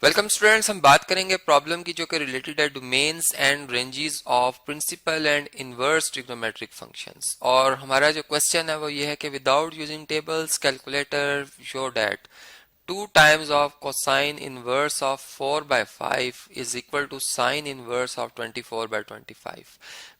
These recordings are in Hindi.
वेलकम स्टूडेंट्स, हम बात करेंगे प्रॉब्लम की जो कि रिलेटेड है domains and ranges of principal and inverse trigonometric functions. और हमारा जो क्वेश्चन है वो ये है कि without using tables calculator show that 2 times of cosine inverse of 4 by 5 is equal to sine inverse of 24 by 25।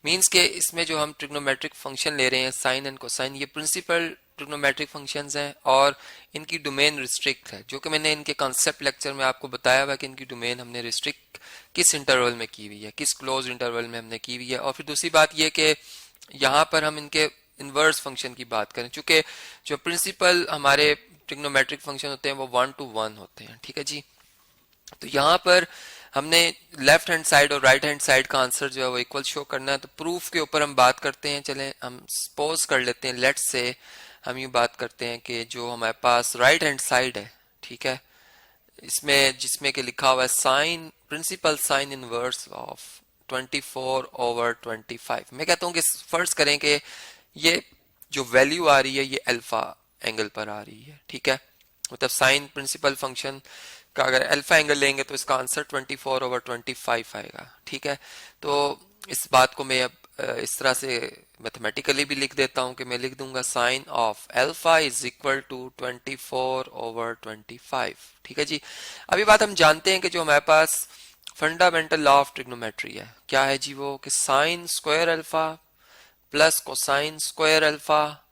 Means के इसमें जो हम ट्रिग्नोमेट्रिक फंक्शन ले रहे हैं साइन एंड कोसाइन, ये प्रिंसिपल ट्रिग्नोमेट्रिक फंक्शंस हैं और इनकी डोमेन रिस्ट्रिक्ट है, जो कि मैंने इनके कॉन्सेप्ट लेक्चर में आपको बताया हुआ कि इनकी डोमेन हमने रिस्ट्रिक्ट किस इंटरवल में की हुई है, किस क्लोज इंटरवल में हमने की हुई है। और फिर दूसरी बात यह कि यहाँ पर हम इनके इनवर्स फंक्शन की बात करें, चूंकि जो प्रिंसिपल हमारे ट्रिग्नोमेट्रिक फंक्शन होते हैं वो 1 to 1 होते हैं। ठीक है जी, तो यहाँ पर हमने लेफ्ट हैंड साइड और राइट हैंड साइड का आंसर जो है वो इक्वल शो करना है। तो प्रूफ के ऊपर हम बात करते हैं। चलें हम सपोज कर लेते हैं, लेट्स से हम यूँ बात करते हैं कि जो हमारे पास राइट हैंड साइड है, ठीक है, इसमें जिसमें कि लिखा हुआ है sine principal sine inverse of 24/25। मैं कहता हूँ कि फर्ज करें कि ये जो वैल्यू आ रही है ये अल्फा एंगल पर आ रही है। ठीक है, मतलब साइन प्रिंसिपल फंक्शन का अगर अल्फा एंगल लेंगे तो इसका आंसर 24/25 आएगा। ठीक है, तो इस बात को मैं अब इस तरह से मैथमेटिकली भी लिख देता हूं कि मैं लिख दूंगा sine of alpha is equal to 24/25। ठीक है जी, अभी बात हम जानते हैं कि जो हमारे पास फंडामेंटल लॉ ऑफ ट्रिग्नोमेट्री है, क्या है जी वो, कि sine square alpha plus cosine square alpha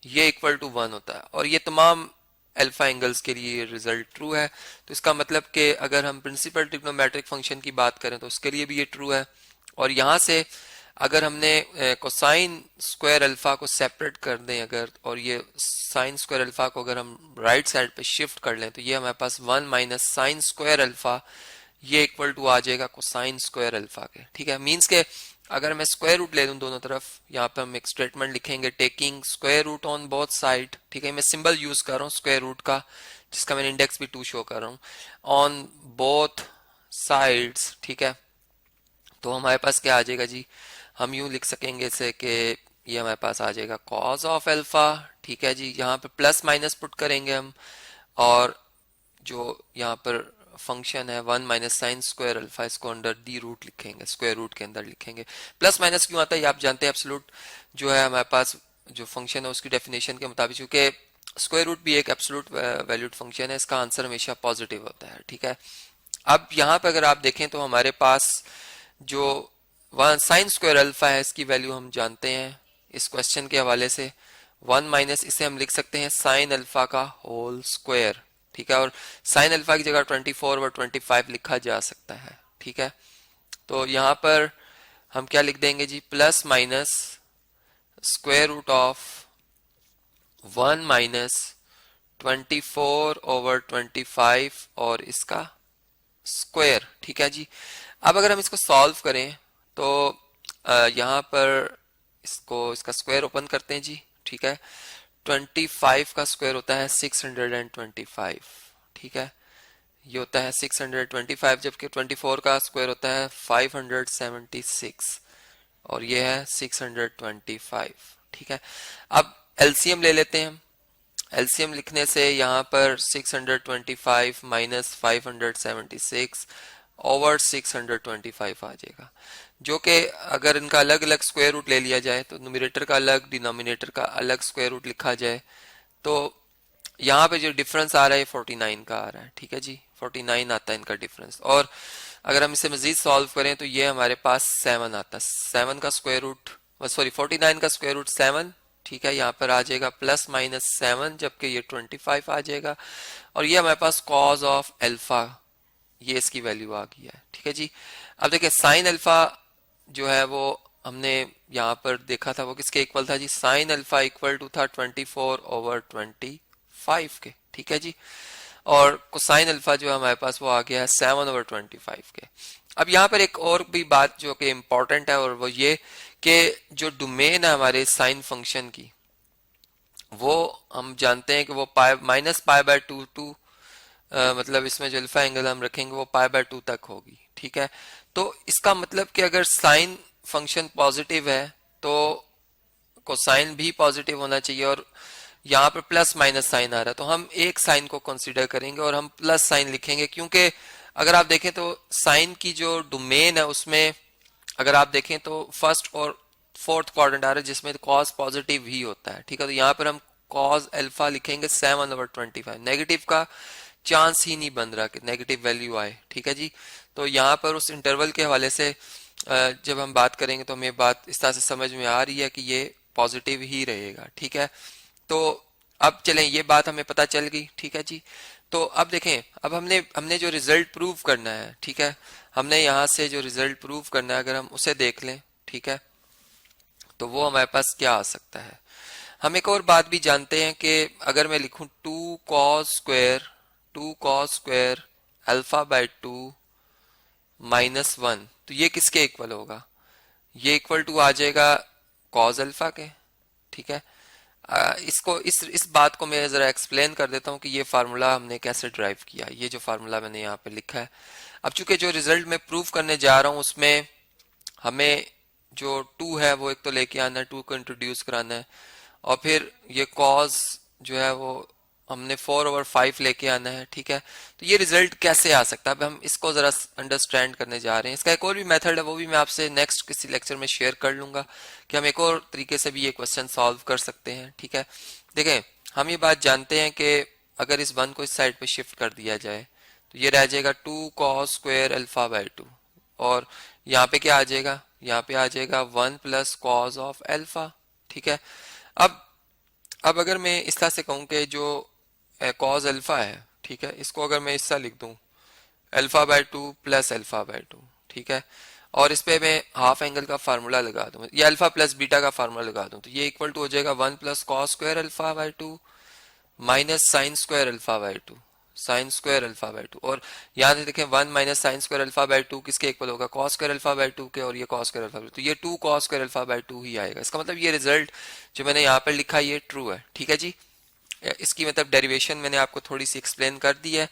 ये इक्वल टू 1 होता है। और ये तमाम अल्फा एंगल्स के लिए रिजल्ट ट्रू है। तो इसका मतलब कि अगर हम प्रिंसिपल ट्रिग्नोमेट्रिक फंक्शन की बात करें तो उसके लिए भी ये ट्रू है। और यहाँ से अगर हमने कोसाइन स्क्वायर अल्फा को सेपरेट कर दें अगर, और ये साइन स्क्वायर अल्फा को अगर हम राइट साइड पे शिफ्ट कर लें तो ये हमारे पास 1 माइनस साइन स्क्वायर अल्फा ये इक्वल टू आ जाएगा कोसाइन स्क्वायर अल्फा के। ठीक है, मीन्स के अगर मैं स्क्वायर रूट ले दूं दोनों तरफ, यहाँ पे हम एक स्टेटमेंट लिखेंगे taking square root on both side. ठीक है, मैं सिंबल यूज कर रहा हूँ स्क्वायर रूट का, जिसका मैंने इंडेक्स भी 2 शो कर रहा हूँ, ऑन बोथ साइड्स। ठीक है, तो हमारे पास क्या आ जाएगा जी, हम यूं लिख सकेंगे इसे कि ये हमारे पास आ जाएगा कॉज ऑफ अल्फा। ठीक है जी, यहाँ पे प्लस माइनस पुट करेंगे हम, और जो यहाँ पर फंक्शन है 1 माइनस साइन स्क्वायर अल्फा, इसको अंडर दी रूट लिखेंगे, स्क्वायर रूट के अंदर लिखेंगे। प्लस माइनस क्यों आता है ये आप जानते हैं, एब्सोल्यूट जो है हमारे पास जो फंक्शन है उसकी डेफिनेशन के मुताबिक, क्योंकि स्क्वायर रूट भी एक एब्सोल्यूट वैल्यूड फंक्शन है, इसका आंसर हमेशा पॉजिटिव होता है। ठीक है, अब यहाँ पे अगर आप देखें तो हमारे पास जो वन साइन स्क्वायर अल्फा है इसकी वैल्यू हम जानते हैं इस क्वेश्चन के हवाले से 1 माइनस, इसे हम लिख सकते हैं साइन अल्फा का होल स्क्वायर। ठीक है, और साइन अल्फा की जगह 24/25 लिखा जा सकता है। ठीक है, तो यहाँ पर हम क्या लिख देंगे जी, plus minus square root of 1 minus 24/25 और इसका स्क्वायर। ठीक है जी, अब अगर हम इसको सॉल्व करें तो यहाँ पर इसका स्क्वायर ओपन करते हैं जी। ठीक है, 25 का स्क्वायर होता है 625। ठीक है, ये होता है 625, जबकि 24 का स्क्वायर होता है 576 और ये है 625। ठीक है, अब एलसीएम ले लेते हैं हम। एलसीएम लिखने से यहाँ पर 625 माइनस 576 ओवर 625 आ जाएगा, जो कि अगर इनका अलग अलग स्क्वायर रूट ले लिया जाए तो न्यूमरेटर का अलग डिनोमिनेटर का अलग स्क्वायर रूट लिखा जाए तो यहाँ पे जो डिफरेंस आ रहा है 49 का आ रहा है। ठीक है जी, 49 आता है इनका डिफरेंस। और अगर हम इसे मजीद सॉल्व करें तो ये हमारे पास 7 आता है, 7 का स्क्वायर रूट, सॉरी 49 का स्क्वायर रूट 7। ठीक है, यहाँ पर आ जाएगा प्लस माइनस 7, जबकि ये 25 आ जाएगा। और ये हमारे पास कॉज ऑफ अल्फा, ये इसकी वैल्यू आ गई है। ठीक है जी, अब देखिए साइन अल्फा जो है वो हमने यहाँ पर देखा था वो किसके इक्वल था जी, साइन अल्फा इक्वल टू था 24/25 के। ठीक है जी, और कोसाइन अल्फा जो है हमारे पास वो आ गया है 7/25 के। अब यहाँ पर एक और भी बात जो कि इम्पोर्टेंट है, और वो ये कि जो डोमेन है हमारे साइन फंक्शन की, वो हम जानते हैं कि वो पाई माइनस पाई बाय 2 मतलब इसमें जो अल्फा एंगल हम रखेंगे वो पाई बाय 2 तक होगी। ठीक है, तो इसका मतलब कि अगर साइन फंक्शन पॉजिटिव है तो कोसाइन भी पॉजिटिव होना चाहिए, और यहाँ पर प्लस माइनस साइन आ रहा है तो हम एक साइन को कंसीडर करेंगे और हम प्लस साइन लिखेंगे, क्योंकि अगर आप देखें तो साइन की जो डोमेन है उसमें अगर आप देखें तो फर्स्ट और फोर्थ क्वाड्रेंट आ रहा है जिसमें कॉस पॉजिटिव ही होता है, ठीक है। तो यहाँ पर हम कॉस अल्फा लिखेंगे 7/25, नेगेटिव का चांस ही नहीं बन रहा कि नेगेटिव वैल्यू आए, ठीक है जी। तो यहाँ पर उस इंटरवल के हवाले से जब हम बात करेंगे तो हमें बात इस तरह से समझ में आ रही है कि ये पॉजिटिव ही रहेगा, ठीक है। तो अब चलें, ये बात हमें पता चल गई, ठीक है जी। तो अब देखें, अब हमने हमने जो रिजल्ट प्रूव करना है, ठीक है, हमने यहाँ से जो रिजल्ट प्रूव करना है अगर हम उसे देख लें, ठीक है, तो वो हमारे पास क्या आ सकता है। हम एक और बात भी जानते हैं कि अगर मैं लिखूं 2 cos स्क्वायर अल्फा/2 -1, तो ये किसके इक्वल होगा? ये इक्वल टू आ जाएगा कॉस अल्फा के, ठीक है। इसको इस बात को मैं जरा एक्सप्लेन कर देता हूँ कि ये फार्मूला हमने कैसे ड्राइव किया। ये जो फार्मूला मैंने यहाँ पे लिखा है, अब चूंकि जो रिजल्ट मैं प्रूव करने जा रहा हूँ उसमें हमें जो 2 है वो एक तो लेके आना है, 2 को इंट्रोड्यूस कराना है, और फिर ये कॉस जो है वो हमने 4/5 लेके आना है, ठीक है। तो ये रिजल्ट कैसे आ सकता है, अब हम इसको जरा अंडरस्टैंड करने जा रहे हैं। इसका एक और भी मेथड है, वो भी मैं आपसे नेक्स्ट किसी लेक्चर में शेयर कर लूंगा कि हम एक और तरीके से भी ये क्वेश्चन सॉल्व कर सकते हैं, ठीक है। देखें, हम ये बात जानते हैं कि अगर इस 1 को इस साइड पे शिफ्ट कर दिया जाए तो ये रह जाएगा 2 cos स्क्वायर अल्फा/2, और यहाँ पे क्या आ जाएगा, यहाँ पे आ जाएगा 1 + cos ऑफ अल्फा, ठीक है। अब अगर मैं इस तरह से कहूँ कि जो कॉस अल्फा है, ठीक है, इसको अगर मैं इस तरह लिख दूं अल्फा/2 + अल्फा/2, ठीक है, और इस पे मैं हाफ एंगल का फार्मूला लगा दूं या अल्फा प्लस बीटा का फार्मूला लगा दूं, तो ये इक्वल टू हो जाएगा 1 + cos square alpha -sin square alpha, sin square alpha. और यहाँ से देखें 1 - sin स्क्वायर अल्फा/2 किसके इक्वल होगा? cos स्क्वायर अल्फा/2 के, और ये cos स्क्वायर अल्फा/2, तो ये 2 cos स्क्वायर अल्फा/2 ही आएगा। इसका मतलब ये रिजल्ट जो मैंने यहाँ पर लिखा ये ट्रू है, ठीक है जी। इसकी मतलब डेरिवेशन मैंने आपको थोड़ी सी एक्सप्लेन कर दी है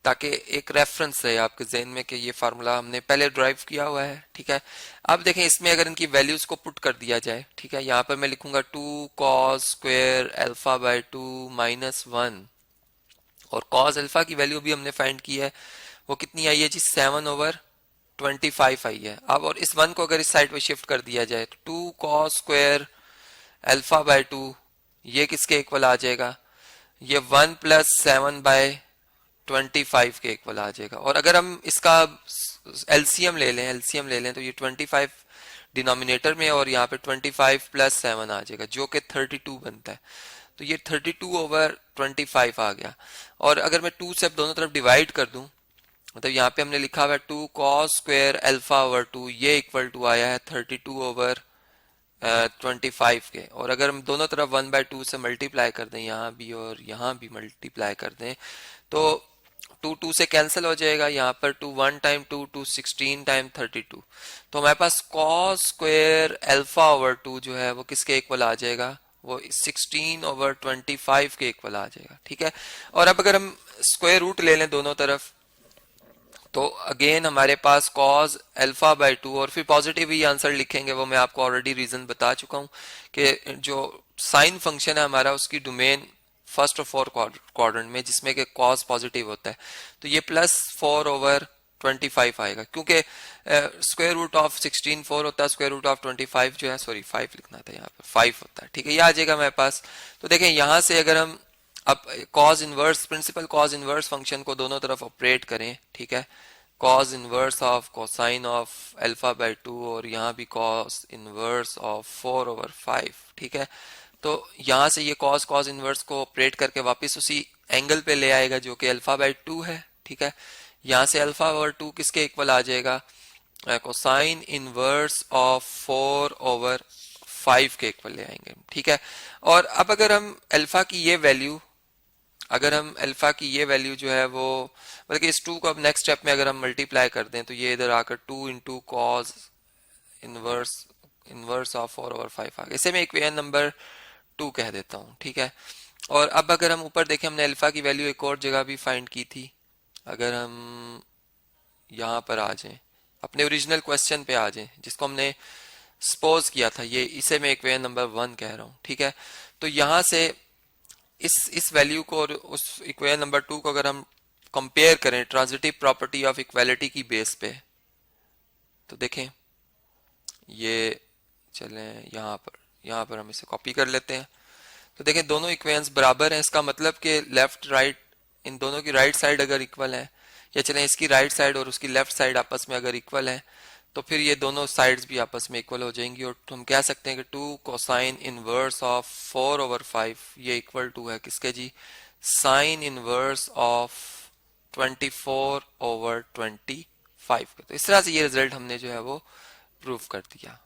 ताकि एक रेफरेंस रहे आपके जहन में कि ये फार्मूला हमने पहले ड्राइव किया हुआ है, ठीक है। अब देखें, इसमें अगर इनकी वैल्यूज को पुट कर दिया जाए, ठीक है, यहाँ पर मैं लिखूंगा 2 cos स्क्वायर अल्फा/2 -1, और cos अल्फा की वैल्यू भी हमने फाइंड की है, वो कितनी आई है जी? 7/25 आई है। अब और इस 1 को अगर इस साइड पे शिफ्ट कर दिया जाए तो 2 cos स्क्वायर अल्फा/2 ये किसके इक्वल आ जाएगा? ये 1 + 7/25 के इक्वल आ जाएगा। और अगर हम इसका एलसीएम ले लें तो ये 25 डिनोमिनेटर में और यहाँ पे 25 + 7 आ जाएगा जो कि 32 बनता है। तो ये 32/25 आ गया। और अगर मैं 2 से अब दोनों तरफ डिवाइड कर दूं, मतलब यहाँ पे हमने लिखा हुआ है 2 cos स्क्वायर अल्फा/2, ये इक्वल टू आया है 32/25 के। और अगर हम दोनों तरफ 1/2 से मल्टीप्लाई कर दें, यहाँ भी और यहाँ भी मल्टीप्लाई कर दें, तो 2 2 से कैंसिल हो जाएगा, यहाँ पर 2 1 टाइम 2 2 16 टाइम 32, तो हमारे पास cos स्क्वायर अल्फा/2 जो है वो किसके इक्वल आ जाएगा? वो 16/25 के इक्वल आ जाएगा, ठीक है। और अब अगर हम स्क्वायर रूट ले लें दोनों तरफ, तो अगेन हमारे पास cos अल्फा/2, और फिर पॉजिटिव ही आंसर लिखेंगे, वो मैं आपको ऑलरेडी रीजन बता चुका हूं कि जो साइन फंक्शन है हमारा उसकी डोमेन फर्स्ट और फोर्थ क्वाड्रेंट में जिसमें कि cos पॉजिटिव होता है, तो ये +4/25 आएगा, क्योंकि स्क्वायर रूट ऑफ 16 4 होता है, स्क्वायर रूट ऑफ 25 जो है, सॉरी 5 लिखना था, यहाँ पर 5 होता है, ठीक है, ये आ जाएगा हमारे पास। तो देखें यहाँ से अगर हम अब cos inverse principal cos inverse function को दोनों तरफ ऑपरेट करें, ठीक है, cos inverse of cosine of alpha और यहाँ भी कॉज इनवर्स ऑफ 4/5, ठीक है। तो यहाँ से ये कॉज इनवर्स को ऑपरेट करके वापस उसी एंगल पे ले आएगा जो कि अल्फा/2 है, ठीक है। यहाँ से अल्फा/2 किसके इक्वल आ जाएगा? कोसाइन इनवर्स ऑफ 4/5 के इक्वल ले आएंगे, ठीक है। और अब अगर हम अल्फा की ये वैल्यू जो है वो बल्कि इस 2 को अब नेक्स्ट स्टेप में अगर हम मल्टीप्लाई कर दें तो ये इधर आकर 2 × cos इनवर्स ऑफ 4/5 आ गया। इसे मैं इक्वेशन नंबर 2 कह देता हूँ, ठीक है। और अब अगर हम ऊपर देखें, हमने अल्फा की वैल्यू एक और जगह भी फाइंड की थी। अगर हम यहाँ पर आ जाएं, अपने ओरिजिनल क्वेश्चन पे आ जाएं जिसको हमने सपोज किया था, ये इसे मैं इक्वेशन नंबर 1 कह रहा हूँ, ठीक है। तो यहाँ से इस वैल्यू को और उस इक्वेशन नंबर 2 को अगर हम कंपेयर करें ट्रांजिटिव प्रॉपर्टी ऑफ इक्वालिटी की बेस पे, तो देखें ये, चलें यहाँ पर हम इसे कॉपी कर लेते हैं। तो देखें दोनों इक्वेशंस बराबर हैं, इसका मतलब कि लेफ्ट राइट, इन दोनों की राइट साइड अगर इक्वल है, या चलें इसकी राइट साइड और उसकी लेफ्ट साइड आपस में अगर इक्वल है, तो फिर ये दोनों साइड्स भी आपस में इक्वल हो जाएंगी, और हम कह सकते हैं कि 2 कोसाइन इनवर्स ऑफ 4/5 ये इक्वल टू है किसके जी, साइन इनवर्स ऑफ 24/25 के। तो इस तरह से ये रिजल्ट हमने जो है वो प्रूव कर दिया।